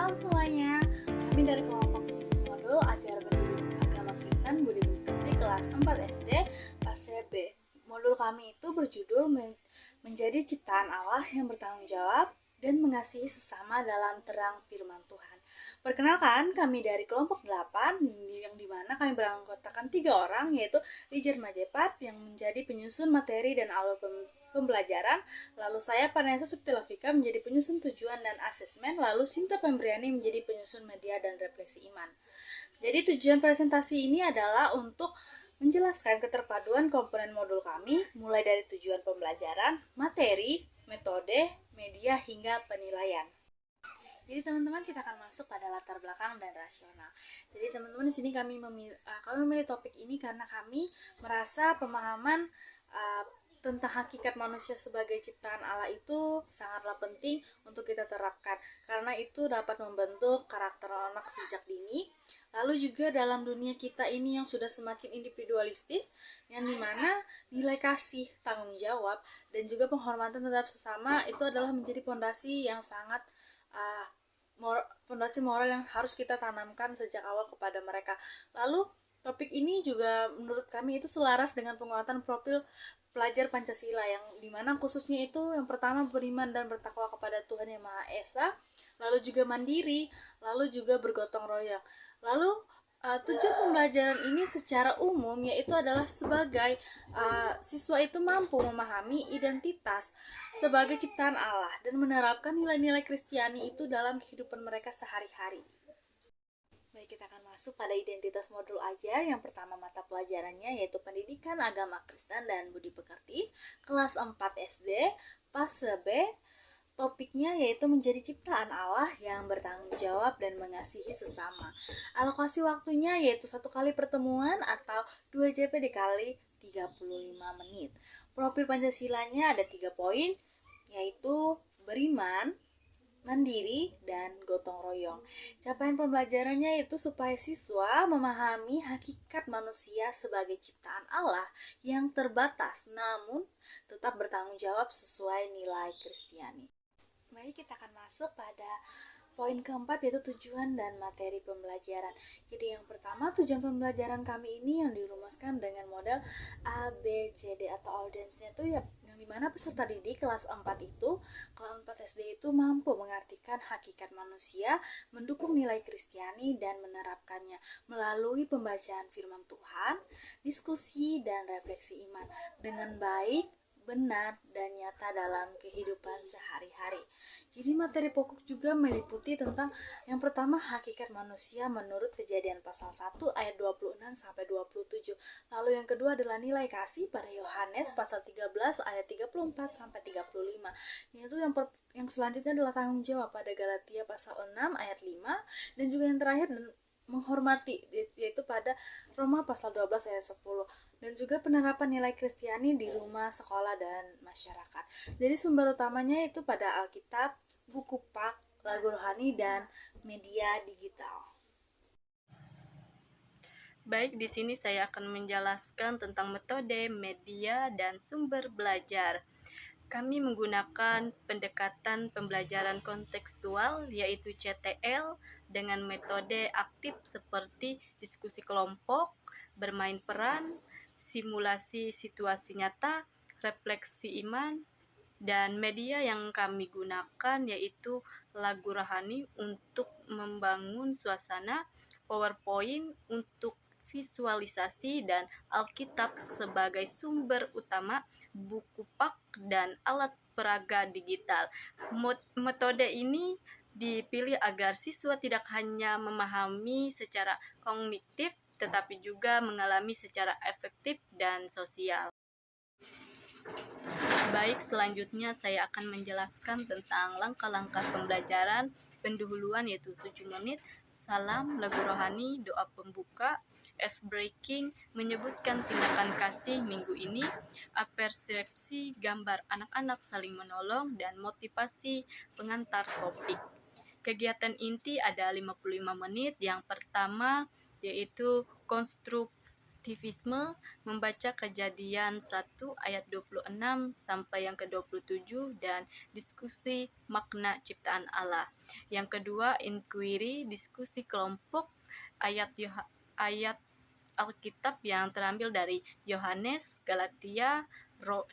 Salam semuanya, kami dari kelompok penyusun modul ajar pendidik agama Kristen Budi Pekerti kelas 4 SD fase B. Modul kami itu berjudul menjadi ciptaan Allah yang bertanggung jawab dan mengasihi sesama dalam terang firman Tuhan. Perkenalkan, kami dari kelompok 8 yang dimana kami beranggotakan 3 orang, yaitu Lijer Majepat yang menjadi penyusun materi dan alur pembelajaran, lalu saya Vanessa Septilavika menjadi penyusun tujuan dan asesmen, lalu Sinta Pembriani menjadi penyusun media dan refleksi iman. Jadi tujuan presentasi ini adalah untuk menjelaskan keterpaduan komponen modul kami, mulai dari tujuan pembelajaran, materi, metode, media, hingga penilaian. Jadi teman-teman, kita akan masuk pada latar belakang dan rasional. Jadi teman-teman, di sini kami memilih topik ini karena kami merasa pemahaman tentang hakikat manusia sebagai ciptaan Allah itu sangatlah penting untuk kita terapkan, karena itu dapat membentuk karakter anak sejak dini. Lalu juga dalam dunia kita ini yang sudah semakin individualistis, yang dimana nilai kasih, tanggung jawab, dan juga penghormatan terhadap sesama itu adalah menjadi fondasi yang sangat fondasi moral yang harus kita tanamkan sejak awal kepada mereka. Lalu topik ini juga menurut kami itu selaras dengan penguatan profil pelajar Pancasila, yang dimana khususnya itu yang pertama beriman dan bertakwa kepada Tuhan Yang Maha Esa, lalu juga mandiri, lalu juga bergotong royong. Lalu tujuan pembelajaran ini secara umum yaitu adalah sebagai siswa itu mampu memahami identitas sebagai ciptaan Allah dan menerapkan nilai-nilai Kristiani itu dalam kehidupan mereka sehari-hari. Baik, kita akan masuk pada identitas modul ajar. Yang pertama mata pelajarannya yaitu Pendidikan Agama Kristen dan Budi Pekerti kelas 4 SD fase B. Topiknya yaitu menjadi ciptaan Allah yang bertanggung jawab dan mengasihi sesama. Alokasi waktunya yaitu 1 kali pertemuan atau 2 JP dikali 35 menit. Profil Pancasilanya ada 3 poin, yaitu beriman, mandiri, dan gotong royong. Capaian pembelajarannya itu supaya siswa memahami hakikat manusia sebagai ciptaan Allah yang terbatas namun tetap bertanggung jawab sesuai nilai Kristiani. Baik, kita akan masuk pada poin keempat yaitu tujuan dan materi pembelajaran. Jadi yang pertama, tujuan pembelajaran kami ini yang dirumuskan dengan model ABCD atau audiensnya itu ya, yang dimana peserta didik kelas 4 itu, kelas 4 SD itu mampu mengartikan hakikat manusia, mendukung nilai Kristiani dan menerapkannya melalui pembacaan firman Tuhan, diskusi dan refleksi iman dengan baik, benar, dan nyata dalam kehidupan sehari-hari. Jadi materi pokok juga meliputi tentang yang pertama hakikat manusia menurut Kejadian pasal 1 ayat 26 sampai 27. Lalu yang kedua adalah nilai kasih pada Yohanes pasal 13 ayat 34 sampai 35. Yaitu yang selanjutnya adalah tanggung jawab pada Galatia pasal 6 ayat 5, dan juga yang terakhir menghormati yaitu pada Roma pasal 12 ayat 10, dan juga penerapan nilai Kristiani di rumah, sekolah, dan masyarakat. Jadi sumber utamanya itu pada Alkitab, buku Pak, lagu rohani, dan media digital. Baik, di sini saya akan menjelaskan tentang metode, media, dan sumber belajar. Kami menggunakan pendekatan pembelajaran kontekstual yaitu CTL dengan metode aktif seperti diskusi kelompok, bermain peran, simulasi situasi nyata, refleksi iman, dan media yang kami gunakan yaitu lagu rohani untuk membangun suasana, PowerPoint untuk visualisasi, dan Alkitab sebagai sumber utama, buku Pak, dan alat peraga digital. Metode ini dipilih agar siswa tidak hanya memahami secara kognitif, tetapi juga mengalami secara efektif dan sosial. Baik, selanjutnya saya akan menjelaskan tentang langkah-langkah pembelajaran pendahuluan yaitu 7 menit, salam, lagu rohani, doa pembuka, ice breaking, menyebutkan tindakan kasih minggu ini, apersepsi, gambar anak-anak saling menolong, dan motivasi pengantar topik. Kegiatan inti ada 55 menit. Yang pertama yaitu aktivisme, membaca Kejadian 1 ayat 26 sampai yang ke-27 dan diskusi makna ciptaan Allah. Yang kedua, inquiry, diskusi kelompok ayat Alkitab yang terambil dari Yohanes, Galatia,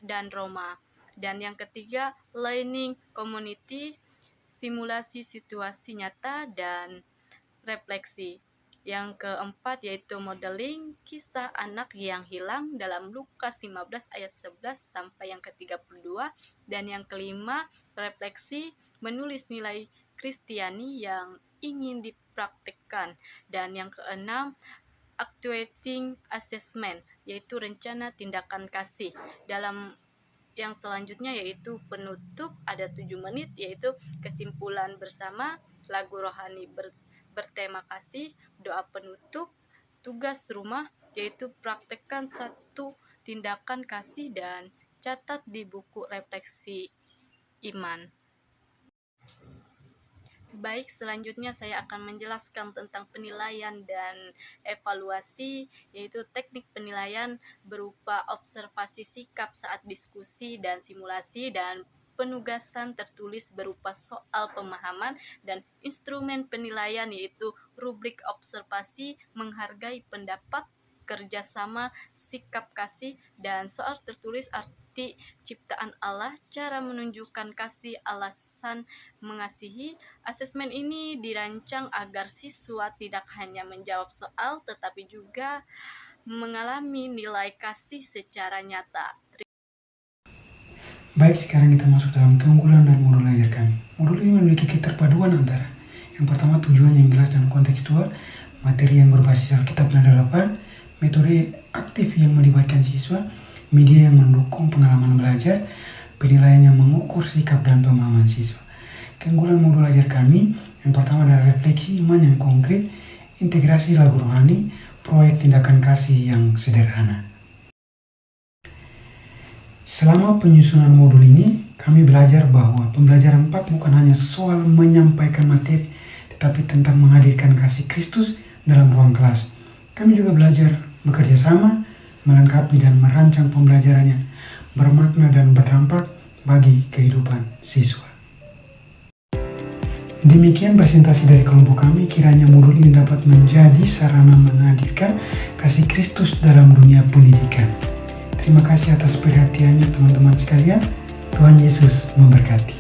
dan Roma. Dan yang ketiga, learning community, simulasi situasi nyata dan refleksi. Yang keempat yaitu modeling, kisah anak yang hilang dalam Lukas 15 ayat 11 sampai yang ke-32. Dan yang kelima, refleksi, menulis nilai Kristiani yang ingin dipraktikkan. Dan yang keenam, actuating assessment, yaitu rencana tindakan kasih. Dalam yang selanjutnya yaitu penutup, ada 7 menit, yaitu kesimpulan bersama, lagu rohani bertema kasih, doa penutup, tugas rumah, yaitu praktekkan 1 tindakan kasih dan catat di buku refleksi iman. Baik, selanjutnya saya akan menjelaskan tentang penilaian dan evaluasi, yaitu teknik penilaian berupa observasi sikap saat diskusi dan simulasi, dan penugasan tertulis berupa soal pemahaman, dan instrumen penilaian yaitu rubrik observasi, menghargai pendapat, kerjasama, sikap kasih, dan soal tertulis arti ciptaan Allah, cara menunjukkan kasih, alasan mengasihi. Asesmen ini dirancang agar siswa tidak hanya menjawab soal, tetapi juga mengalami nilai kasih secara nyata. Baik, sekarang kita masuk dalam keunggulan dan modul belajar kami. Modul ini memiliki keterpaduan antara yang pertama, tujuan yang jelas dan kontekstual, materi yang berbasis Alkitab dan relevan, metode aktif yang melibatkan siswa, media yang mendukung pengalaman belajar, penilaian yang mengukur sikap dan pemahaman siswa. Keunggulan modul belajar kami, yang pertama adalah refleksi iman yang konkret, integrasi lagu rohani, proyek tindakan kasih yang sederhana. Selama penyusunan modul ini, kami belajar bahwa pembelajaran 4 bukan hanya soal menyampaikan materi, tetapi tentang menghadirkan kasih Kristus dalam ruang kelas. Kami juga belajar bekerja sama, melengkapi dan merancang pembelajaran yang bermakna dan berdampak bagi kehidupan siswa. Demikian presentasi dari kelompok kami. Kiranya modul ini dapat menjadi sarana menghadirkan kasih Kristus dalam dunia pendidikan. Terima kasih atas perhatiannya teman-teman sekalian. Tuhan Yesus memberkati.